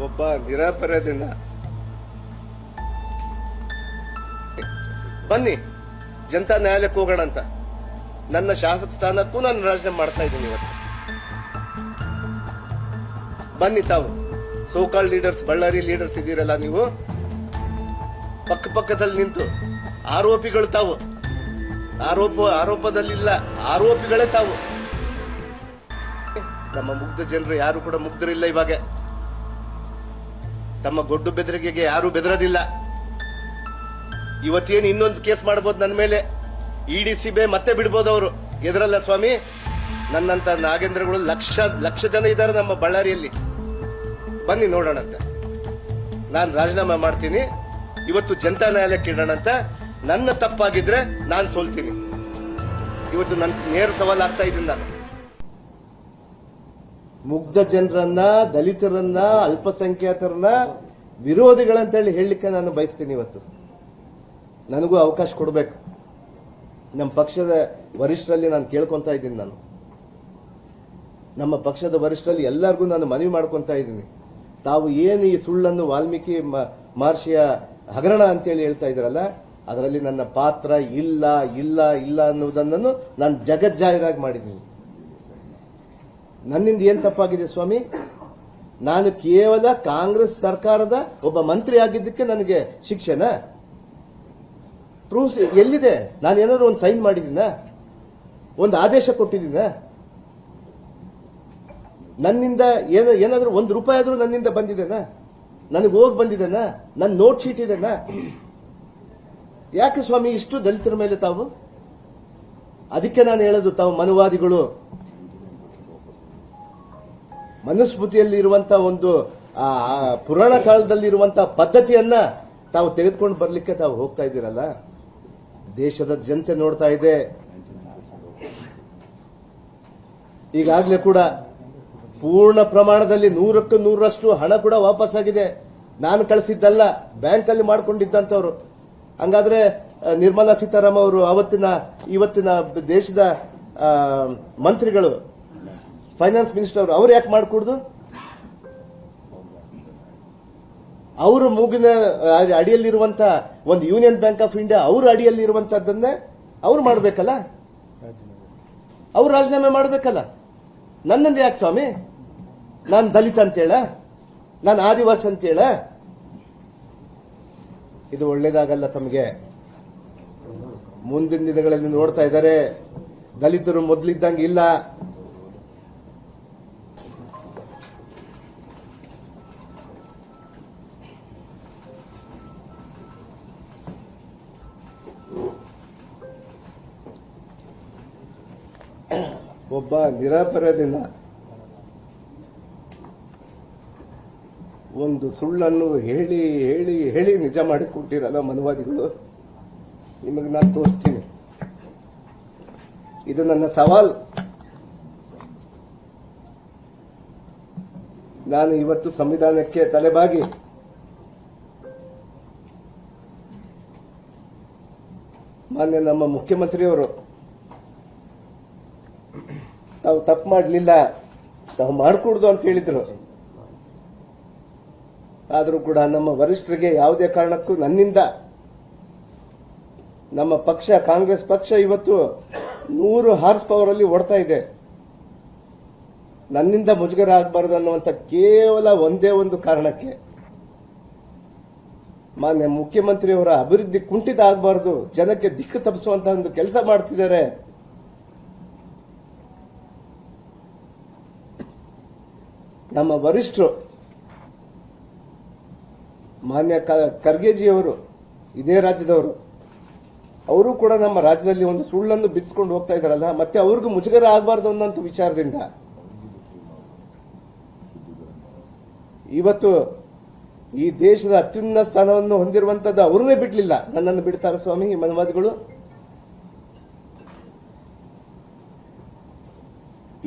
ಒಬ್ಬ ನಿರಾಪರಾಧಿನ ಬನ್ನಿ ಜನತಾ ನ್ಯಾಯಾಲಯಕ್ಕೆ ಹೋಗೋಣ ಅಂತ ನನ್ನ ಶಾಸಕ ಸ್ಥಾನಕ್ಕೂ ನಾನು ರಾಜೀನಾಮೆ ಮಾಡ್ತಾ ಇದ್ದೀನಿ ಇವತ್ತು. ಬನ್ನಿ ತಾವು ಸೋಕಾಲ್ ಲೀಡರ್ಸ್, ಬಳ್ಳಾರಿ ಲೀಡರ್ಸ್ ಇದ್ದೀರಲ್ಲ, ನೀವು ಪಕ್ಕದಲ್ಲಿ ನಿಂತು ಆರೋಪಿಗಳು ತಾವು, ಆರೋಪದಲ್ಲಿಲ್ಲ, ಆರೋಪಿಗಳೇ ತಾವು. ನಮ್ಮ ಮುಗ್ಧ ಜನರು ಯಾರು ಕೂಡ ಮುಗ್ಧರಿಲ್ಲ. ಇವಾಗ ತಮ್ಮ ಗೊಡ್ಡು ಬೆದರಿಕೆಗೆ ಯಾರು ಬೆದರದಿಲ್ಲ. ಇವತ್ತೇನು ಇನ್ನೊಂದು ಕೇಸ್ ಮಾಡಬಹುದು ನನ್ನ ಮೇಲೆ, ಇಡಿ ಸಿಬಿಐ ಮತ್ತೆ ಬಿಡ್ಬೋದು ಅವರು. ಎದುರಲ್ಲ ಸ್ವಾಮಿ, ನನ್ನಂತ ನಾಗೇಂದ್ರಗಳು ಲಕ್ಷ ಜನ ಇದ್ದಾರೆ ನಮ್ಮ ಬಳ್ಳಾರಿಯಲ್ಲಿ. ಬನ್ನಿ ನೋಡೋಣ ಅಂತ ನಾನು ರಾಜೀನಾಮೆ ಮಾಡ್ತೀನಿ. ಇವತ್ತು ಜನತಾ ನ್ಯಾಯಾಲಯಕ್ಕೆ ಇಡೋಣ ಅಂತ. ನನ್ನ ತಪ್ಪಾಗಿದ್ರೆ ನಾನು ಸೋಲ್ತೀನಿ. ಇವತ್ತು ನನ್ನ ನೇರ ಸವಾಲ್ ಆಗ್ತಾ ಇದ್ದೀನಿ. ನಾನು ಮುಗ್ಧ ಜನರನ್ನ, ದಲಿತರನ್ನ, ಅಲ್ಪಸಂಖ್ಯಾತರನ್ನ ವಿರೋಧಿಗಳಂತೇಳಿ ಹೇಳಲಿಕ್ಕೆ ನಾನು ಬಯಸ್ತೀನಿ. ಇವತ್ತು ನನಗೂ ಅವಕಾಶ ಕೊಡಬೇಕು. ನಮ್ಮ ಪಕ್ಷದ ವರಿಷ್ಠರಲ್ಲಿ ನಾನು ಕೇಳ್ಕೊಂತ ಇದ್ದೀನಿ. ನಾನು ನಮ್ಮ ಪಕ್ಷದ ವರಿಷ್ಠರಲ್ಲಿ ಎಲ್ಲರಿಗೂ ನಾನು ಮನವಿ ಮಾಡ್ಕೊಂತ ಇದ್ದೀನಿ. ತಾವು ಏನು ಈ ಸುಳ್ಳನ್ನು ವಾಲ್ಮೀಕಿ ಮಹರ್ಷಿಯ ಹಗರಣ ಅಂತೇಳಿ ಹೇಳ್ತಾ ಇದ್ರಲ್ಲ, ಅದರಲ್ಲಿ ನನ್ನ ಪಾತ್ರ ಇಲ್ಲ ಇಲ್ಲ ಇಲ್ಲ ಅನ್ನುವುದನ್ನು ನಾನು ಜಗಜ್ಜಾಹೀರಾಗಿ ಮಾಡಿದ್ದೀನಿ. ನನ್ನಿಂದ ಏನ್ ತಪ್ಪಾಗಿದೆ ಸ್ವಾಮಿ? ನಾನು ಕೇವಲ ಕಾಂಗ್ರೆಸ್ ಸರ್ಕಾರದ ಒಬ್ಬ ಮಂತ್ರಿ ಆಗಿದ್ದಕ್ಕೆ ನನಗೆ ಶಿಕ್ಷೆನಾ? ಪ್ರೂಫ್ ಎಲ್ಲಿದೆ? ನಾನು ಏನಾದ್ರು ಒಂದು ಸೈನ್ ಮಾಡಿದ್ದೀನ? ಒಂದು ಆದೇಶ ಕೊಟ್ಟಿದ್ದೀನ? ನನ್ನಿಂದ ಏನಾದ್ರೂ ₹1 ಆದ್ರೂ ನನ್ನಿಂದ ಬಂದಿದೆನಾ? ನನಗೆ ಹೋಗಿ ಬಂದಿದೆನಾ? ನನ್ನ ನೋಟ್ ಶೀಟ್ ಇದೆನಾ? ಯಾಕೆ ಸ್ವಾಮಿ ಇಷ್ಟು ದಲಿತರ ಮೇಲೆ ತಾವು? ಅದಕ್ಕೆ ನಾನು ಹೇಳೋದು, ತಾವು ಮನುವಾದಿಗಳು. ಮನುಸ್ಮೃತಿಯಲ್ಲಿ ಇರುವಂತಹ ಒಂದು ಪುರಾಣ ಕಾಲದಲ್ಲಿ ಇರುವಂತಹ ಪದ್ಧತಿಯನ್ನ ತಾವು ತೆಗೆದುಕೊಂಡು ಬರ್ಲಿಕ್ಕೆ ತಾವು ಹೋಗ್ತಾ ಇದ್ದೀರಲ್ಲ. ದೇಶದ ಜನತೆ ನೋಡ್ತಾ ಇದೆ. ಈಗಾಗಲೇ ಕೂಡ ಪೂರ್ಣ ಪ್ರಮಾಣದಲ್ಲಿ 100ಕ್ಕೆ 100ರಷ್ಟು ಹಣ ಕೂಡ ವಾಪಸ್ ಆಗಿದೆ. ನಾನು ಕಳಿಸಿದ್ದಲ್ಲ, ಬ್ಯಾಂಕ್ ಅಲ್ಲಿ ಮಾಡ್ಕೊಂಡಿದ್ದಂತವ್ರು. ಹಂಗಾದ್ರೆ ನಿರ್ಮಲಾ ಸೀತಾರಾಮನ್ ಅವರು ಇವತ್ತಿನ ದೇಶದ ಮಂತ್ರಿಗಳು, ಫೈನಾನ್ಸ್ ಮಿನಿಸ್ಟರ್ ಅವ್ರು ಯಾಕೆ ಮಾಡಿಕೊಡುದು? ಅವರು ಮೂಗಿನ ಅಡಿಯಲ್ಲಿರುವಂತ ಒಂದು ಯೂನಿಯನ್ ಬ್ಯಾಂಕ್ ಆಫ್ ಇಂಡಿಯಾ ಅವ್ರ ಅಡಿಯಲ್ಲಿರುವಂತದ್ದನ್ನೇ ಅವ್ರು ಮಾಡಬೇಕಲ್ಲ, ಅವ್ರು ರಾಜೀನಾಮೆ ಮಾಡಬೇಕಲ್ಲ. ನನ್ನಂದು ಯಾಕೆ ಸ್ವಾಮಿ? ನಾನು ದಲಿತ ಅಂತೇಳ? ನಾನು ಆದಿವಾಸಿ ಅಂತೇಳ? ಇದು ಒಳ್ಳೇದಾಗಲ್ಲ ತಮಗೆ. ಮುಂದಿನ ದಿನಗಳಲ್ಲಿ ನೋಡ್ತಾ ಇದ್ದಾರೆ, ದಲಿತರು ಮೊದಲಿದ್ದಂಗೆ ಇಲ್ಲ. ಒಬ್ಬ ನಿರಾಪರಾಧಿನ ಒಂದು ಸುಳ್ಳನ್ನು ಹೇಳಿ ಹೇಳಿ ಹೇಳಿ ನಿಜ ಮಾಡಿಕೊಟ್ಟಿರಲ್ಲ ಮನುವಾದಿಗಳು. ನಿಮಗೆ ನಾನು ತೋರಿಸ್ತೀನಿ. ಇದು ನನ್ನ ಸವಾಲ್. ನಾನು ಇವತ್ತು ಸಂವಿಧಾನಕ್ಕೆ ತಲೆಬಾಗಿ ಮಾನ್ಯ ನಮ್ಮ ಮುಖ್ಯಮಂತ್ರಿಯವರು ತಾವು ತಪ್ಪು ಮಾಡಲಿಲ್ಲ, ತಾವು ಮಾಡಿಕೊಡುದು ಅಂತ ಹೇಳಿದ್ರು. ಆದರೂ ಕೂಡ ನಮ್ಮ ವರಿಷ್ಠರಿಗೆ ಯಾವುದೇ ಕಾರಣಕ್ಕೂ ನನ್ನಿಂದ, ನಮ್ಮ ಪಕ್ಷ ಕಾಂಗ್ರೆಸ್ ಪಕ್ಷ ಇವತ್ತು 100 ಹಾರ್ಸ್ ಪವರ್ ಅಲ್ಲಿ ಓಡ್ತಾ ಇದೆ. ನನ್ನಿಂದ ಮುಜುಗರ ಆಗಬಾರದು ಅನ್ನುವಂಥ ಕೇವಲ ಒಂದೇ ಒಂದು ಕಾರಣಕ್ಕೆ ಮಾನ್ಯ ಮುಖ್ಯಮಂತ್ರಿಯವರ ಅಭಿವೃದ್ಧಿ ಕುಂಠಿತ ಆಗಬಾರದು, ಜನಕ್ಕೆ ದಿಕ್ಕು ತಪ್ಪಿಸುವಂತಹ ಒಂದು ಕೆಲಸ ಮಾಡ್ತಿದ್ದಾರೆ. ನಮ್ಮ ವರಿಷ್ಠರು ಮಾನ್ಯ ಖರ್ಗೆಜಿಯವರು ಇದೇ ರಾಜ್ಯದವರು, ಅವರು ಕೂಡ ನಮ್ಮ ರಾಜ್ಯದಲ್ಲಿ ಒಂದು ಸುಳ್ಳನ್ನು ಬಿಡಿಸಿಕೊಂಡು ಹೋಗ್ತಾ ಇದಾರಲ್ಲ, ಮತ್ತೆ ಅವ್ರಿಗೂ ಮುಜುಗರ ಆಗಬಾರ್ದು ಅನ್ನೋಂಥ ವಿಚಾರದಿಂದ ಇವತ್ತು ಈ ದೇಶದ ಅತ್ಯುನ್ನತ ಸ್ಥಾನವನ್ನು ಹೊಂದಿರುವಂತದ್ದು ಅವ್ರನ್ನೇ ಬಿಡ್ಲಿಲ್ಲ. ನನ್ನನ್ನು ಬಿಡ್ತಾರೆ ಸ್ವಾಮಿ ಈ ಮನುವಾದಿಗಳು?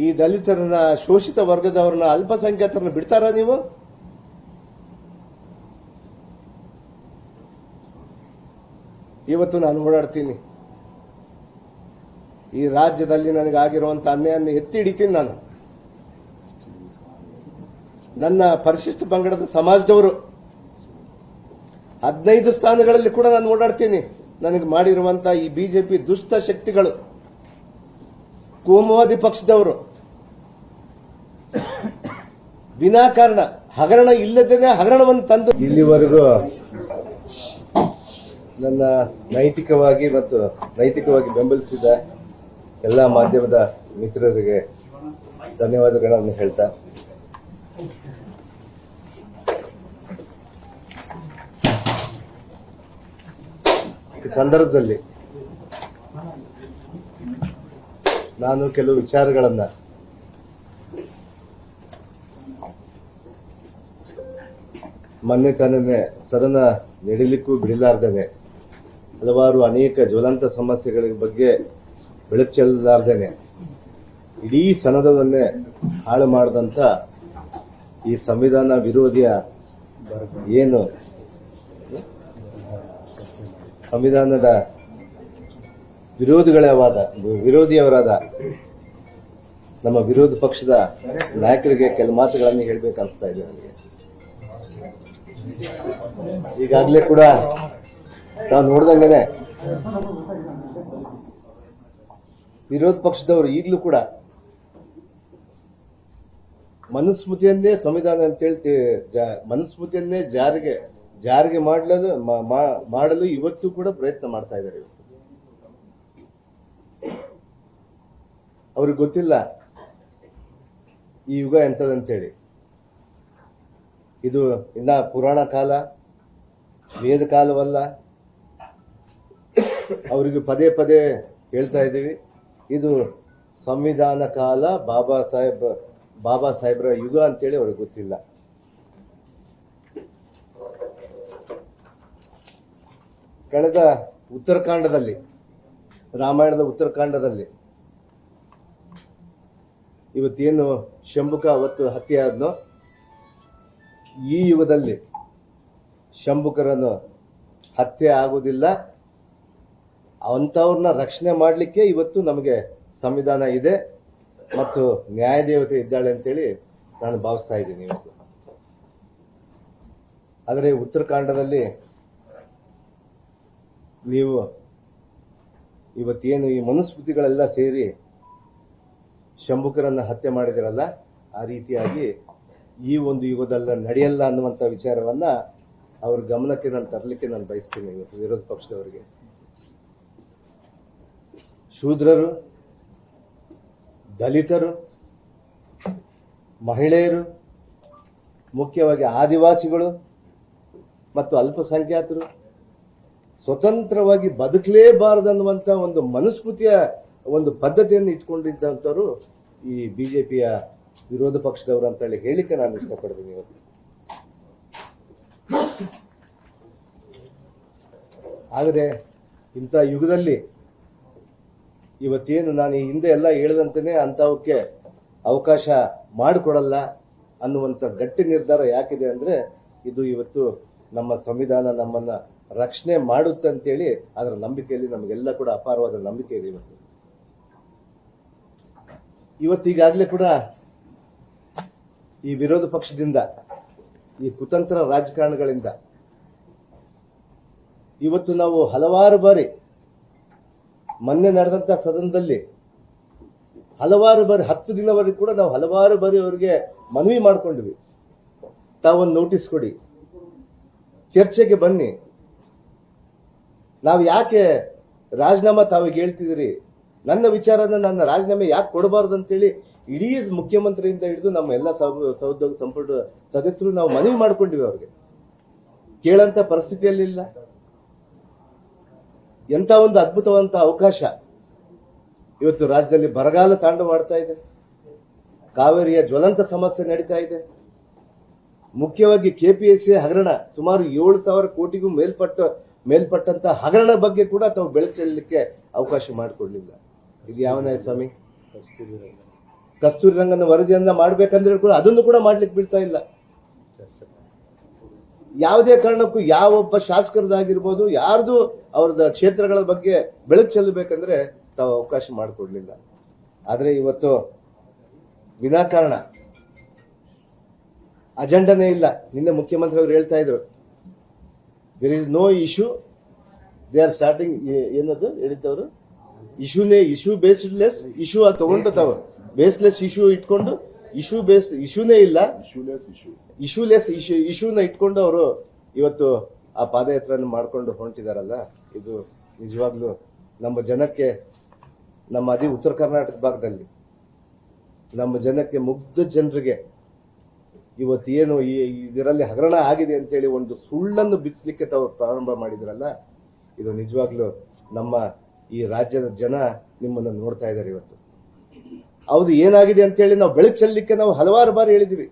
ಈ ದಲಿತರನ್ನ, ಶೋಷಿತ ವರ್ಗದವರನ್ನ, ಅಲ್ಪಸಂಖ್ಯಾತರನ್ನ ಬಿಡ್ತಾರ ನೀವು? ಇವತ್ತು ನಾನು ಓಡಾಡ್ತೀನಿ. ಈ ರಾಜ್ಯದಲ್ಲಿ ನನಗಾಗಿರುವಂತಹ ಅನ್ಯಾಯವನ್ನು ಎತ್ತಿ ಹಿಡಿತೀನಿ ನಾನು. ನನ್ನ ಪರಿಶಿಷ್ಟ ಪಂಗಡದ ಸಮಾಜದವರು 15 ಸ್ಥಾನಗಳಲ್ಲಿ ಕೂಡ ನಾನು ಓಡಾಡ್ತೀನಿ. ನನಗೆ ಮಾಡಿರುವಂತಹ ಈ ಬಿಜೆಪಿ ದುಷ್ಟ ಶಕ್ತಿಗಳು, ಕೋಮುವಾದಿ ಪಕ್ಷದವರು ವಿನಾಕಾರಣ ಹಗರಣ ಇಲ್ಲದೇನೆ ಹಗರಣವನ್ನು ತಂದು ಇಲ್ಲಿವರೆಗೂ ನನ್ನ ನೈತಿಕವಾಗಿ ಬೆಂಬಲಿಸಿದ ಎಲ್ಲ ಮಾಧ್ಯಮದ ಮಿತ್ರರಿಗೆ ಧನ್ಯವಾದಗಳನ್ನು ಹೇಳ್ತಾ ಈ ಸಂದರ್ಭದಲ್ಲಿ ನಾನು ಕೆಲವು ವಿಚಾರಗಳನ್ನ ಮೊನ್ನೆ ತಾನೇ ಸದನ ನಡೀಲಿಕ್ಕೂ ಬಿಡಲಾರ್ದೇನೆ ಹಲವಾರು ಅನೇಕ ಜ್ವಲಂತ ಸಮಸ್ಯೆಗಳ ಬಗ್ಗೆ ಬೆಳಕು ಚೆಲ್ಲಲಾರ್ದೇನೆ ಇಡೀ ಸದನವನ್ನೇ ಹಾಳು ಮಾಡಿದಂತ ಈ ಸಂವಿಧಾನ ವಿರೋಧಿಯ ಏನು ಸಂವಿಧಾನದ ವಿರೋಧಿಯವರಾದ ನಮ್ಮ ವಿರೋಧ ಪಕ್ಷದ ನಾಯಕರಿಗೆ ಕೆಲ ಮಾತುಗಳನ್ನು ಹೇಳಬೇಕು ಅನಿಸ್ತಾ ಇದೆ ನನಗೆ. ಈಗಾಗಲೇ ಕೂಡ ನಾವು ನೋಡ್ದಂಗೆನೆ ವಿರೋಧ ಪಕ್ಷದವರು ಈಗಲೂ ಕೂಡ ಮನುಸ್ಮೃತಿಯನ್ನೇ ಸಂವಿಧಾನ ಅಂತೇಳಿ ಮನುಸ್ಮೃತಿಯನ್ನೇ ಜಾರಿಗೆ ಮಾಡಲು ಇವತ್ತು ಕೂಡ ಪ್ರಯತ್ನ ಮಾಡ್ತಾ ಇದ್ದಾರೆ. ಅವ್ರಿಗೆ ಗೊತ್ತಿಲ್ಲ ಈ ಯುಗ ಎಂತದಂತೇಳಿ. ಇದು ಇನ್ನ ಪುರಾಣ ಕಾಲ, ವೇದ ಕಾಲವಲ್ಲ. ಅವರಿಗೆ ಪದೇ ಪದೇ ಹೇಳ್ತಾ ಇದ್ದೀವಿ, ಇದು ಸಂವಿಧಾನ ಕಾಲ, ಬಾಬಾ ಸಾಹೇಬ್ರ ಯುಗ ಅಂತೇಳಿ ಅವ್ರಿಗೆ ಗೊತ್ತಿಲ್ಲ. ಕಳೆದ ಉತ್ತರಕಾಂಡದಲ್ಲಿ, ರಾಮಾಯಣದ ಉತ್ತರಕಾಂಡದಲ್ಲಿ ಇವತ್ತೇನು ಶಂಭುಕ ಅವತ್ತು ಹತ್ಯೆ ಆದ್ನೋ, ಈ ಯುಗದಲ್ಲಿ ಶಂಭುಕರನ್ನು ಹತ್ಯೆ ಆಗುವುದಿಲ್ಲ. ಅಂಥವ್ರನ್ನ ರಕ್ಷಣೆ ಮಾಡಲಿಕ್ಕೆ ಇವತ್ತು ನಮಗೆ ಸಂವಿಧಾನ ಇದೆ ಮತ್ತು ನ್ಯಾಯದೇವತೆ ಇದ್ದಾಳೆ ಅಂತೇಳಿ ನಾನು ಭಾವಿಸ್ತಾ ಇದ್ದೀನಿ ಇವತ್ತು. ಆದರೆ ಉತ್ತರಕಾಂಡದಲ್ಲಿ ನೀವು ಇವತ್ತೇನು ಈ ಮನುಸ್ಮೃತಿಗಳೆಲ್ಲ ಸೇರಿ ಶಂಭುಕರನ್ನ ಹತ್ಯೆ ಮಾಡಿದಿರಲ್ಲ, ಆ ರೀತಿಯಾಗಿ ಈ ಒಂದು ಯುಗದಲ್ಲ ನಡೆಯಲ್ಲ ಅನ್ನುವಂಥ ವಿಚಾರವನ್ನ ಅವ್ರ ಗಮನಕ್ಕೆ ನಾನು ತರಲಿಕ್ಕೆ ನಾನು ಬಯಸ್ತೀನಿ. ಇವತ್ತು ವಿರೋಧ ಪಕ್ಷದವರಿಗೆ ಶೂದ್ರರು, ದಲಿತರು, ಮಹಿಳೆಯರು, ಮುಖ್ಯವಾಗಿ ಆದಿವಾಸಿಗಳು ಮತ್ತು ಅಲ್ಪಸಂಖ್ಯಾತರು ಸ್ವತಂತ್ರವಾಗಿ ಬದುಕಲೇಬಾರದನ್ನುವಂತ ಒಂದು ಮನುಸ್ಮೃತಿಯ ಒಂದು ಪದ್ಧತಿಯನ್ನು ಇಟ್ಕೊಂಡಿದ್ದಂಥವ್ರು ಈ ಬಿಜೆಪಿಯ ವಿರೋಧ ಪಕ್ಷದವರು ಅಂತ ಹೇಳಿ ಹೇಳಿಕೆ ನಾನು ಇಷ್ಟಪಡ್ತೀನಿ ಇವತ್ತು. ಆದರೆ ಇಂಥ ಯುಗದಲ್ಲಿ ಇವತ್ತೇನು ನಾನು ಈ ಹಿಂದೆ ಎಲ್ಲ ಹೇಳಿದಂತೆಯೇ ಅಂಥವಕ್ಕೆ ಅವಕಾಶ ಮಾಡಿಕೊಡಲ್ಲ ಅನ್ನುವಂಥ ಗಟ್ಟಿ ನಿರ್ಧಾರ ಯಾಕಿದೆ ಅಂದ್ರೆ, ಇದು ಇವತ್ತು ನಮ್ಮ ಸಂವಿಧಾನ ನಮ್ಮನ್ನ ರಕ್ಷಣೆ ಮಾಡುತ್ತೆ ಅಂತೇಳಿ ಅದರ ನಂಬಿಕೆಯಲ್ಲಿ ನಮಗೆಲ್ಲ ಕೂಡ ಅಪಾರವಾದ ನಂಬಿಕೆ ಇದೆ. ಇವತ್ತೀಗಾಗಲೇ ಕೂಡ ಈ ವಿರೋಧ ಪಕ್ಷದಿಂದ, ಈ ಕುತಂತ್ರ ರಾಜಕಾರಣಗಳಿಂದ ಇವತ್ತು ನಾವು ಹಲವಾರು ಬಾರಿ ಮೊನ್ನೆ ನಡೆದಂತ ಸದನದಲ್ಲಿ ಹಲವಾರು ಬಾರಿ 10 ದಿನವರೆಗೂ ಕೂಡ ನಾವು ಹಲವಾರು ಬಾರಿ ಅವರಿಗೆ ಮನವಿ ಮಾಡಿಕೊಂಡ್ವಿ, ತಾವೊಂದು ನೋಟಿಸ್ ಕೊಡಿ, ಚರ್ಚೆಗೆ ಬನ್ನಿ, ನಾವು ಯಾಕೆ ರಾಜೀನಾಮೆ ತಾವಿಗೆ ಹೇಳ್ತಿದ್ದೀರಿ, ನನ್ನ ವಿಚಾರನ ನನ್ನ ರಾಜೀನಾಮೆ ಯಾಕೆ ಕೊಡಬಾರ್ದು ಅಂತೇಳಿ ಇಡೀ ಮುಖ್ಯಮಂತ್ರಿಯಿಂದ ಹಿಡಿದು ನಮ್ಮ ಎಲ್ಲ ಸಹೋದ್ಯೋಗ ಸಂಪುಟ ಸದಸ್ಯರು ನಾವು ಮನವಿ ಮಾಡ್ಕೊಂಡಿವಿ. ಅವ್ರಿಗೆ ಕೇಳಂತ ಪರಿಸ್ಥಿತಿಯಲ್ಲಿಲ್ಲ. ಎಂತ ಒಂದು ಅದ್ಭುತವಂತ ಅವಕಾಶ. ಇವತ್ತು ರಾಜ್ಯದಲ್ಲಿ ಬರಗಾಲ ತಾಂಡವಾಡ್ತಾ ಇದೆ, ಕಾವೇರಿಯ ಜ್ವಲಂತ ಸಮಸ್ಯೆ ನಡೀತಾ ಇದೆ, ಮುಖ್ಯವಾಗಿ ಕೆಪಿಎಸ್ಸಿ ಹಗರಣ ಸುಮಾರು 7,000 ಕೋಟಿಗೂ ಮೇಲ್ಪಟ್ಟಂತ ಹಗರಣ ಬಗ್ಗೆ ಕೂಡ ತಾವು ಬೆಳಕು ಚೆಲ್ಲಲಿಕ್ಕೆ ಅವಕಾಶ ಮಾಡಿಕೊಡ್ಲಿಲ್ಲ. ಇದು ಯಾವ ನ್ಯಾಯ ಸ್ವಾಮಿ? ಕಸ್ತೂರಿ ರಂಗನ ವರದಿಯನ್ನ ಮಾಡ್ಬೇಕಂದ್ರೆ ಕೂಡ ಅದನ್ನು ಕೂಡ ಮಾಡ್ಲಿಕ್ಕೆ ಬಿಡ್ತಾ ಇಲ್ಲ. ಯಾವುದೇ ಕಾರಣಕ್ಕೂ ಯಾವೊಬ್ಬ ಶಾಸಕರದಾಗಿರ್ಬೋದು ಯಾರ್ದು ಅವ್ರದ ಕ್ಷೇತ್ರಗಳ ಬಗ್ಗೆ ಬೆಳಕು ಚೆಲ್ಲಬೇಕಂದ್ರೆ ತಾವು ಅವಕಾಶ ಮಾಡಿಕೊಡ್ಲಿಲ್ಲ. ಆದ್ರೆ ಇವತ್ತು ವಿನಾಕಾರಣ ಅಜೆಂಡಾನೇ ಇಲ್ಲ. ನಿನ್ನೆ ಮುಖ್ಯಮಂತ್ರಿ ಅವರು ಹೇಳ್ತಾ ಇದ್ರು, there is no issue, they are starting ಏನದು ಹೇಳಿದ್ದವರು, ಇಶ್ಯೂ ಬೇಸ್ಡ್ಲೆಸ್ ಇಶ್ಯೂ ಅದು ತಗೊಂಡು ತಾವು ಬೇಸ್ಲೆಸ್ ಇಶ್ಯೂ ಇಟ್ಕೊಂಡು ಇಶ್ಯೂನೇ ಇಲ್ಲ, ಇಶ್ಯೂಲೆಸ್ ಇಶ್ಯೂನ ಇಟ್ಕೊಂಡು ಅವರು ಇವತ್ತು ಆ ಪಾದಯಾತ್ರೆಯನ್ನು ಮಾಡ್ಕೊಂಡು ಹೊಂಟಿದಾರಲ್ಲ, ಇದು ನಿಜವಾಗ್ಲೂ ನಮ್ಮ ಜನಕ್ಕೆ, ನಮ್ಮ ಉತ್ತರ ಕರ್ನಾಟಕ ಭಾಗದಲ್ಲಿ ನಮ್ಮ ಜನಕ್ಕೆ, ಮುಗ್ಧ ಜನರಿಗೆ ಇವತ್ತೇನು ಇದರಲ್ಲಿ ಹಗರಣ ಆಗಿದೆ ಅಂತೇಳಿ ಒಂದು ಸುಳ್ಳನ್ನು ಬಿಡಿಸ್ಲಿಕ್ಕೆ ತಾವು ಪ್ರಾರಂಭ ಮಾಡಿದ್ರಲ್ಲ, ಇದು ನಿಜವಾಗ್ಲೂ ನಮ್ಮ ಈ ರಾಜ್ಯದ ಜನ ನಿಮ್ಮನ್ನು ನೋಡ್ತಾ ಇದ್ದಾರೆ ಇವತ್ತು. ಹೌದು, ಏನಾಗಿದೆ ಅಂತೇಳಿ ನಾವು ಬೆಳಕು ಚೆಲ್ಲಲಿಕ್ಕೆ ನಾವು ಹಲವಾರು ಬಾರಿ ಹೇಳಿದ್ವಿ.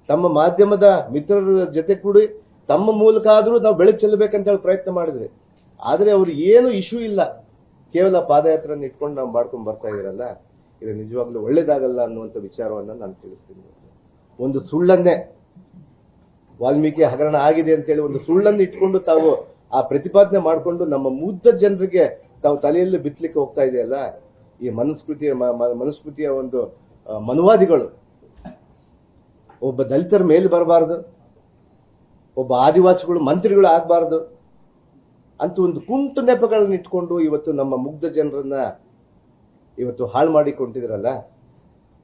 ತಮ್ಮ ಮಾಧ್ಯಮದ ಮಿತ್ರರ ಜೊತೆ ಕೂಡಿ ತಮ್ಮ ಮೂಲಕ ಆದ್ರೂ ನಾವು ಬೆಳಕು ಚೆಲ್ಲಬೇಕಂತ ಹೇಳಿ ಪ್ರಯತ್ನ ಮಾಡಿದ್ವಿ. ಆದ್ರೆ ಅವ್ರು ಏನು ಇಶ್ಯೂ ಇಲ್ಲ, ಕೇವಲ ಪಾದಯಾತ್ರೆಯನ್ನು ಇಟ್ಕೊಂಡು ನಾವು ಮಾಡ್ಕೊಂಡು ಬರ್ತಾ ಇದೀರಲ್ಲ, ಇದು ನಿಜವಾಗ್ಲೂ ಒಳ್ಳೇದಾಗಲ್ಲ ಅನ್ನುವಂಥ ವಿಚಾರವನ್ನ ನಾನು ತಿಳಿಸ್ತೀನಿ. ಒಂದು ಸುಳ್ಳನ್ನೇ, ವಾಲ್ಮೀಕಿ ಹಗರಣ ಆಗಿದೆ ಅಂತೇಳಿ ಒಂದು ಸುಳ್ಳನ್ನು ಇಟ್ಕೊಂಡು ತಾವು ಆ ಪ್ರತಿಪಾದನೆ ಮಾಡಿಕೊಂಡು ನಮ್ಮ ಮುಗ್ಧ ಜನರಿಗೆ ತಾವು ತಲೆಯಲ್ಲಿ ಬಿತ್ತಲಿಕ್ಕೆ ಹೋಗ್ತಾ ಇದೆಯಲ್ಲ, ಈ ಮನುಸ್ಮೃತಿಯ ಒಂದು ಮನುವಾದಿಗಳು ಒಬ್ಬ ದಲಿತರ ಮೇಲೆ ಬರಬಾರದು, ಒಬ್ಬ ಆದಿವಾಸಿಗಳು ಮಂತ್ರಿಗಳು ಆಗಬಾರದು ಅಂತ ಒಂದು ಕುಂಟು ನೆಪಗಳನ್ನು ಇಟ್ಕೊಂಡು ಇವತ್ತು ನಮ್ಮ ಮುಗ್ಧ ಜನರನ್ನ ಇವತ್ತು ಹಾಳು ಮಾಡಿಕೊಂಡಿದ್ರಲ್ಲ,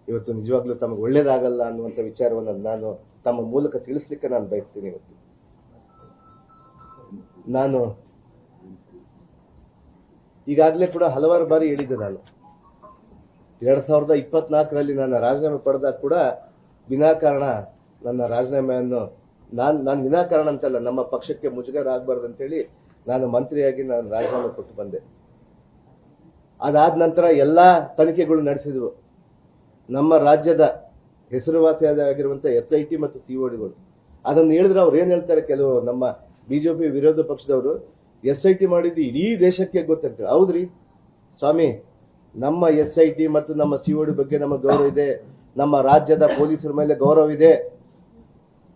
ಇವತ್ತು ನಿಜವಾಗ್ಲೂ ತಮಗೆ ಒಳ್ಳೇದಾಗಲ್ಲ ಅನ್ನುವಂಥ ವಿಚಾರವನ್ನು ನಾನು ತಮ್ಮ ಮೂಲಕ ತಿಳಿಸ್ಲಿಕ್ಕೆ ನಾನು ಬಯಸ್ತೀನಿ. ಇವತ್ತು ನಾನು ಈಗಾಗಲೇ ಕೂಡ ಹಲವಾರು ಬಾರಿ ಹೇಳಿದ್ದೆ, ನಾನು 2024ರಲ್ಲಿ ನನ್ನ ರಾಜೀನಾಮೆ ಪಡೆದಾಗ ಕೂಡ ವಿನಾಕಾರಣ ನನ್ನ ರಾಜೀನಾಮೆಯನ್ನು ನಾನು ವಿನಾಕಾರಣ ಅಂತಲ್ಲ, ನಮ್ಮ ಪಕ್ಷಕ್ಕೆ ಮುಜುಗರ ಆಗಬಾರ್ದು ಅಂತೇಳಿ ನಾನು ಮಂತ್ರಿಯಾಗಿ ನಾನು ರಾಜೀನಾಮೆ ಕೊಟ್ಟು ಬಂದೆ. ಅದಾದ ನಂತರ ಎಲ್ಲಾ ತನಿಖೆಗಳು ನಡೆಸಿದ್ವು. ನಮ್ಮ ರಾಜ್ಯದ ಹೆಸರುವಾಸಿಯಾಗಿರುವಂತ SIT ಮತ್ತು CODಗಳು ಅದನ್ನು ಹೇಳಿದ್ರೆ ಅವ್ರು ಏನ್ ಹೇಳ್ತಾರೆ, ಕೆಲವು ನಮ್ಮ ಬಿಜೆಪಿ ವಿರೋಧ ಪಕ್ಷದವರು SIT ಮಾಡಿದ್ದು ಇಡೀ ದೇಶಕ್ಕೆ ಗೊತ್ತಂತ. ಹೌದ್ರಿ ಸ್ವಾಮಿ, ನಮ್ಮ SIT ಮತ್ತು ನಮ್ಮ COD ಬಗ್ಗೆ ನಮಗೆ ಗೌರವ ಇದೆ, ನಮ್ಮ ರಾಜ್ಯದ ಪೊಲೀಸರ ಮೇಲೆ ಗೌರವ ಇದೆ.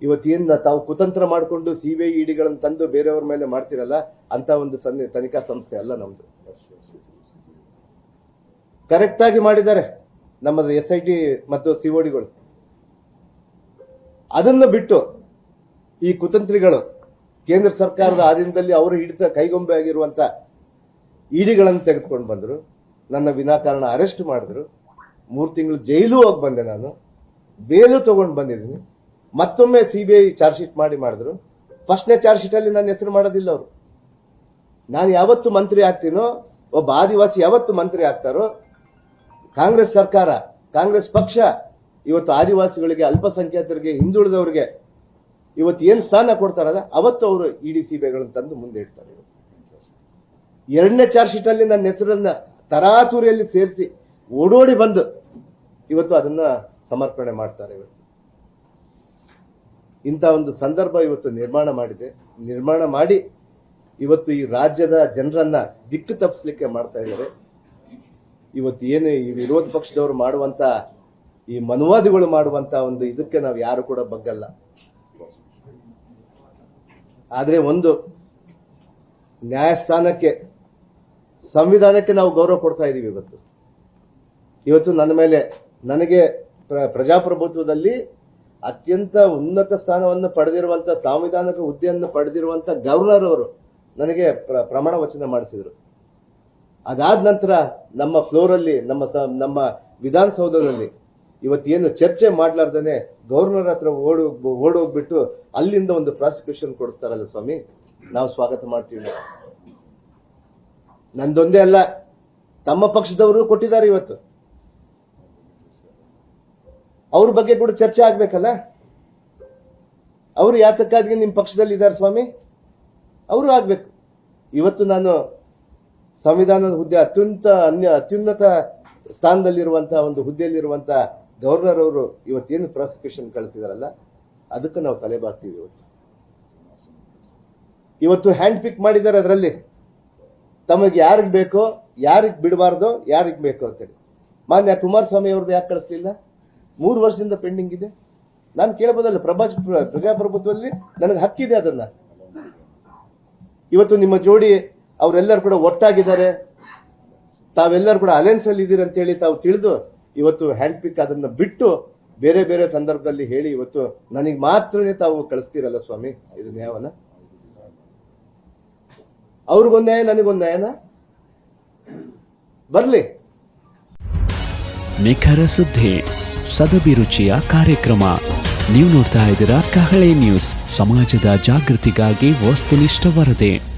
ಇವತ್ತೇನು ತಾವು ಕುತಂತ್ರ ಮಾಡಿಕೊಂಡು CBI EDಗಳನ್ನು ತಂದು ಬೇರೆಯವ್ರ ಮೇಲೆ ಮಾಡ್ತಿರಲ್ಲ, ಅಂತ ಒಂದು ತನಿಖಾ ಸಂಸ್ಥೆ ಅಲ್ಲ ನಮ್ದು. ಕರೆಕ್ಟ್ ಆಗಿ ಮಾಡಿದ್ದಾರೆ ನಮ್ಮದು SIT ಮತ್ತು CODಗಳು. ಅದನ್ನು ಬಿಟ್ಟು ಈ ಕುತಂತ್ರಿಗಳು ಕೇಂದ್ರ ಸರ್ಕಾರದ ಆಧೀನದಲ್ಲಿ ಅವರು ಹಿಡಿತ ಕೈಗೊಂಬೆ ಆಗಿರುವಂತ EDಗಳನ್ನು ತೆಗೆದುಕೊಂಡು ಬಂದರು, ನನ್ನ ವಿನಾಕಾರಣ ಅರೆಸ್ಟ್ ಮಾಡಿದ್ರು, 3 ತಿಂಗಳು ಜೈಲು ಹೋಗಿ ಬಂದೆ, ನಾನು ಬೇಲು ತಗೊಂಡು ಬಂದಿದ್ದೀನಿ. ಮತ್ತೊಮ್ಮೆ CBI ಚಾರ್ಜ್ ಶೀಟ್ ಮಾಡಿದ್ರು. ಫಸ್ಟ್ನೇ ಚಾರ್ಜ್ ಶೀಟ್ ಅಲ್ಲಿ ನನ್ನ ಹೆಸರು ಮಾಡೋದಿಲ್ಲ ಅವರು. ನಾನು ಯಾವತ್ತು ಮಂತ್ರಿ ಆಗ್ತೀನೋ, ಒಬ್ಬ ಆದಿವಾಸಿ ಯಾವತ್ತು ಮಂತ್ರಿ ಆಗ್ತಾರೋ, ಕಾಂಗ್ರೆಸ್ ಸರ್ಕಾರ, ಕಾಂಗ್ರೆಸ್ ಪಕ್ಷ ಇವತ್ತು ಆದಿವಾಸಿಗಳಿಗೆ, ಅಲ್ಪಸಂಖ್ಯಾತರಿಗೆ, ಹಿಂದುಳಿದವರಿಗೆ ಇವತ್ತು ಏನ್ ಸ್ಥಾನ ಕೊಡ್ತಾರಲ್ಲ, ಅವತ್ತು ಅವರು ED CBIಗಳನ್ನು ತಂದು ಮುಂದೆ ಇಡ್ತಾರೆ. 2ನೇ ಚಾರ್ಜ್ ಶೀಟ್ ಅಲ್ಲಿ ನನ್ನ ಹೆಸರನ್ನ ತರಾತುರಿಯಲ್ಲಿ ಸೇರಿಸಿ ಓಡೋಡಿ ಬಂದು ಇವತ್ತು ಅದನ್ನ ಸಮರ್ಪಣೆ ಮಾಡ್ತಾರೆ. ಇವತ್ತು ಇಂಥ ಒಂದು ಸಂದರ್ಭ ಇವತ್ತು ನಿರ್ಮಾಣ ಮಾಡಿ ಇವತ್ತು ಈ ರಾಜ್ಯದ ಜನರನ್ನ ದಿಕ್ಕು ತಪ್ಪಿಸ್ಲಿಕ್ಕೆ ಮಾಡ್ತಾ ಇದ್ದಾರೆ. ಇವತ್ತು ಏನು ಈ ವಿರೋಧ ಪಕ್ಷದವರು ಮಾಡುವಂತ, ಈ ಮನುವಾದಿಗಳು ಮಾಡುವಂತ ಒಂದು ಇದಕ್ಕೆ ನಾವು ಯಾರು ಕೂಡ ಬಗ್ಗಲ್ಲ. ಆದ್ರೆ ಒಂದು ನ್ಯಾಯಸ್ಥಾನಕ್ಕೆ, ಸಂವಿಧಾನಕ್ಕೆ ನಾವು ಗೌರವ ಕೊಡ್ತಾ ಇದೀವಿ. ಇವತ್ತು ನನ್ನ ಮೇಲೆ, ನನಗೆ ಪ್ರಜಾಪ್ರಭುತ್ವದಲ್ಲಿ ಅತ್ಯಂತ ಉನ್ನತ ಸ್ಥಾನವನ್ನು ಪಡೆದಿರುವಂತ, ಸಾಂವಿಧಾನಿಕ ಹುದ್ದೆಯನ್ನು ಪಡೆದಿರುವಂತ ಗವರ್ನರ್ ಅವರು ನನಗೆ ಪ್ರಮಾಣ ವಚನ ಮಾಡಿಸಿದ್ರು. ಅದಾದ ನಂತರ ನಮ್ಮ ಫ್ಲೋರ್ ಅಲ್ಲಿ, ನಮ್ಮ ವಿಧಾನಸೌಧದಲ್ಲಿ ಇವತ್ತೇನು ಚರ್ಚೆ ಮಾಡ್ಲಾರ್ದೇನೆ ಗವರ್ನರ್ ಹತ್ರ ಓಡೋಗ್ಬಿಟ್ಟು ಅಲ್ಲಿಂದ ಒಂದು ಪ್ರಾಸಿಕ್ಯೂಷನ್ ಕೊಡ್ತಾರಲ್ಲ ಸ್ವಾಮಿ, ನಾವು ಸ್ವಾಗತ ಮಾಡ್ತೀವಿ. ನಂದೊಂದೇ ಅಲ್ಲ, ತಮ್ಮ ಪಕ್ಷದವರು ಕೊಟ್ಟಿದ್ದಾರೆ. ಇವತ್ತು ಅವ್ರ ಬಗ್ಗೆ ಕೂಡ ಚರ್ಚೆ ಆಗ್ಬೇಕಲ್ಲ. ಅವರು ಯಾತಕ್ಕಾಗಿ ನಿಮ್ಮ ಪಕ್ಷದಲ್ಲಿ ಇದ್ದಾರೆ ಸ್ವಾಮಿ, ಅವರು ಆಗ್ಬೇಕು. ಇವತ್ತು ನಾನು ಸಂವಿಧಾನದ ಹುದ್ದೆ ಅತ್ಯುನ್ನತ ಸ್ಥಾನದಲ್ಲಿರುವಂತಹ ಒಂದು ಹುದ್ದೆಯಲ್ಲಿರುವಂತಹ ಗವರ್ನರ್ ಅವರು ಇವತ್ತೇನು ಪ್ರಾಸಿಕ್ಯೂಷನ್ ಕಳಿಸಿದಾರಲ್ಲ, ಅದಕ್ಕೆ ನಾವು ತಲೆಬಾಗ್ತೀವಿ. ಇವತ್ತು ಹ್ಯಾಂಡ್ ಪಿಕ್ ಮಾಡಿದ್ದಾರೆ. ಅದರಲ್ಲಿ ತಮಗೆ ಯಾರಿಗ್ ಬೇಕೋ, ಯಾರಿಗ್ ಬಿಡಬಾರ್ದೋ, ಯಾರಿಗ್ ಬೇಕೋ ಅಂತೇಳಿ. ಮಾನ್ಯ ಕುಮಾರಸ್ವಾಮಿ ಅವ್ರದ್ದು ಯಾಕೆ ಕಳಿಸ್ಲಿಲ್ಲ? 3 ವರ್ಷದಿಂದ ಪೆಂಡಿಂಗ್ ಇದೆ. ನಾನು ಕೇಳಬಹುದಲ್ಲ, ಪ್ರಜಾಪ್ರಭುತ್ವದಲ್ಲಿ ನನಗೆ ಹಕ್ಕಿದೆ ಅದನ್ನ. ಇವತ್ತು ನಿಮ್ಮ ಜೋಡಿ ಅವರೆಲ್ಲರೂ ಕೂಡ ಒಟ್ಟಾಗಿದ್ದಾರೆ, ತಾವೆಲ್ಲರೂ ಕೂಡ ಅಲಯನ್ಸ್ ಅಲ್ಲಿ ಇದ್ದೀರಿ ಅಂತ ಹೇಳಿ ತಾವು ತಿಳಿದು ಇವತ್ತು ಹ್ಯಾಂಡ್ ಪಿಕ್ ಅದನ್ನ ಬಿಟ್ಟು ಬೇರೆ ಬೇರೆ ಸಂದರ್ಭದಲ್ಲಿ ಹೇಳಿ ಇವತ್ತು ನನಗೆ ಮಾತ್ರನೇ ತಾವು ಕಳಿಸ್ತೀರಲ್ಲ ಸ್ವಾಮಿ ಇದು ನ್ಯಾಯವನ್ನ? ಅವ್ರಿಗೊಂದ್ ನ್ಯಾಯ ನನಗೊಂದ್ ನ್ಯಾಯನ? ಬರ್ಲಿ. ನಿಖರ ಸುದ್ದಿ, ಸದಭಿರುಚಿಯ ಕಾರ್ಯಕ್ರಮ. ನೀವು ನೋಡ್ತಾ ಇದ್ದೀರಾ ಕಹಳೆ ನ್ಯೂಸ್, ಸಮಾಜದ ಜಾಗೃತಿಗಾಗಿ ವಸ್ತುನಿಷ್ಠ ವರದಿ.